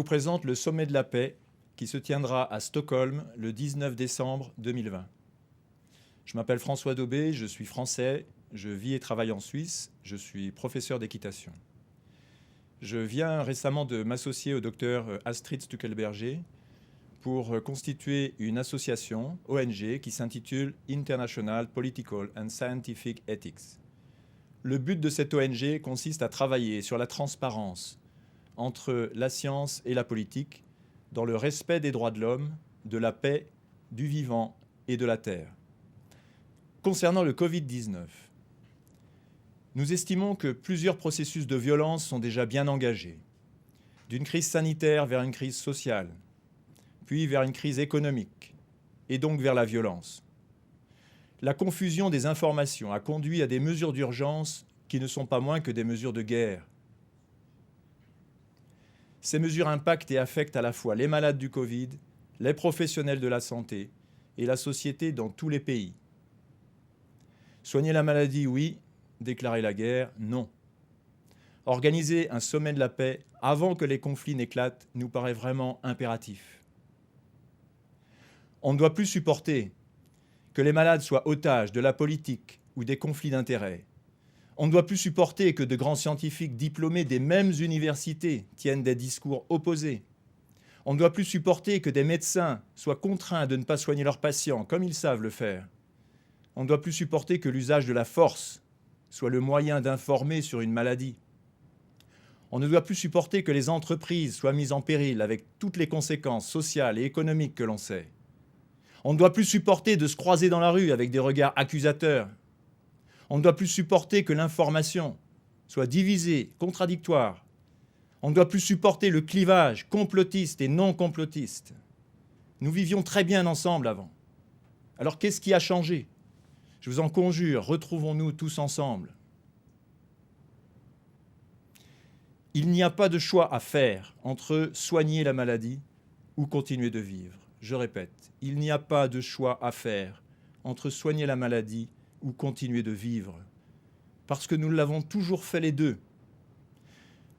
présente le sommet de la paix qui se tiendra à Stockholm le 19 décembre 2020. Je m'appelle François Daubé, je suis français, je vis et travaille en Suisse, je suis professeur d'équitation. Je viens récemment de m'associer au docteur Astrid Stuckelberger pour constituer une association, ONG, qui s'intitule International Political and Scientific Ethics. Le but de cette ONG consiste à travailler sur la transparence entre la science et la politique dans le respect des droits de l'homme, de la paix, du vivant et de la terre. Concernant le Covid-19, nous estimons que plusieurs processus de violence sont déjà bien engagés, d'une crise sanitaire vers une crise sociale, puis vers une crise économique, et donc vers la violence. La confusion des informations a conduit à des mesures d'urgence qui ne sont pas moins que des mesures de guerre. Ces mesures impactent et affectent à la fois les malades du Covid, les professionnels de la santé et la société dans tous les pays. Soigner la maladie, oui. Déclarer la guerre, non. Organiser un sommet de la paix avant que les conflits n'éclatent nous paraît vraiment impératif. On ne doit plus supporter que les malades soient otages de la politique ou des conflits d'intérêts. On ne doit plus supporter que de grands scientifiques diplômés des mêmes universités tiennent des discours opposés. On ne doit plus supporter que des médecins soient contraints de ne pas soigner leurs patients comme ils savent le faire. On ne doit plus supporter que l'usage de la force soit le moyen d'informer sur une maladie. On ne doit plus supporter que les entreprises soient mises en péril avec toutes les conséquences sociales et économiques que l'on sait. On ne doit plus supporter de se croiser dans la rue avec des regards accusateurs. On ne doit plus supporter que l'information soit divisée, contradictoire. On ne doit plus supporter le clivage complotiste et non complotiste. Nous vivions très bien ensemble avant. Alors qu'est-ce qui a changé ? Je vous en conjure, retrouvons-nous tous ensemble. Il n'y a pas de choix à faire entre soigner la maladie ou continuer de vivre. Je répète, il n'y a pas de choix à faire entre soigner la maladie ou continuer de vivre, parce que nous l'avons toujours fait les deux.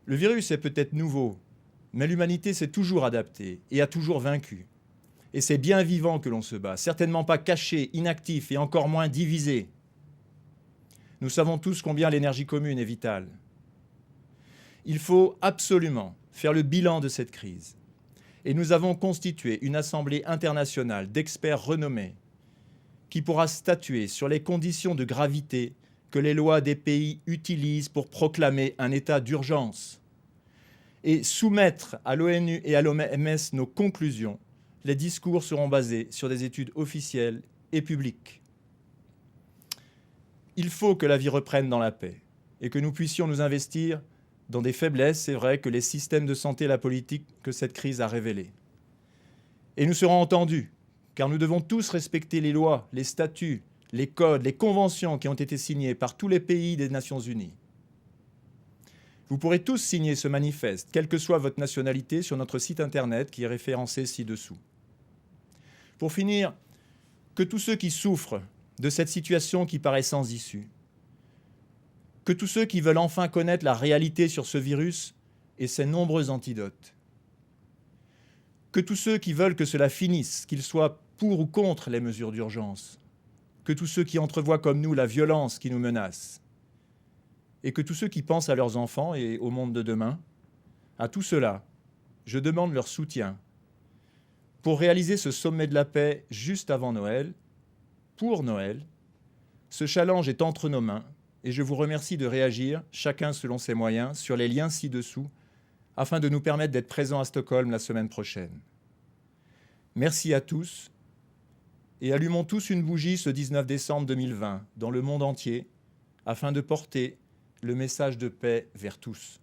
Le virus est peut-être nouveau, mais l'humanité s'est toujours adaptée et a toujours vaincu. Et c'est bien vivant que l'on se bat, certainement pas caché, inactif et encore moins divisé. Nous savons tous combien l'énergie commune est vitale. Il faut absolument faire le bilan de cette crise. Et nous avons constitué une assemblée internationale d'experts renommés qui pourra statuer sur les conditions de gravité que les lois des pays utilisent pour proclamer un état d'urgence et soumettre à l'ONU et à l'OMS nos conclusions. Les discours seront basés sur des études officielles et publiques. Il faut que la vie reprenne dans la paix et que nous puissions nous investir dans des faiblesses, c'est vrai, que les systèmes de santé et la politique que cette crise a révélées. Et nous serons entendus, car nous devons tous respecter les lois, les statuts, les codes, les conventions qui ont été signés par tous les pays des Nations Unies. Vous pourrez tous signer ce manifeste, quelle que soit votre nationalité, sur notre site internet qui est référencé ci-dessous. Pour finir, que tous ceux qui souffrent de cette situation qui paraît sans issue, que tous ceux qui veulent enfin connaître la réalité sur ce virus et ses nombreux antidotes, que tous ceux qui veulent que cela finisse, qu'ils soient pour ou contre les mesures d'urgence, que tous ceux qui entrevoient comme nous la violence qui nous menace, et que tous ceux qui pensent à leurs enfants et au monde de demain, à tout cela, je demande leur soutien pour réaliser ce sommet de la paix juste avant Noël, pour Noël. Ce challenge est entre nos mains et je vous remercie de réagir, chacun selon ses moyens, sur les liens ci-dessous, afin de nous permettre d'être présents à Stockholm la semaine prochaine. Merci à tous et allumons tous une bougie ce 19 décembre 2020 dans le monde entier afin de porter le message de paix vers tous.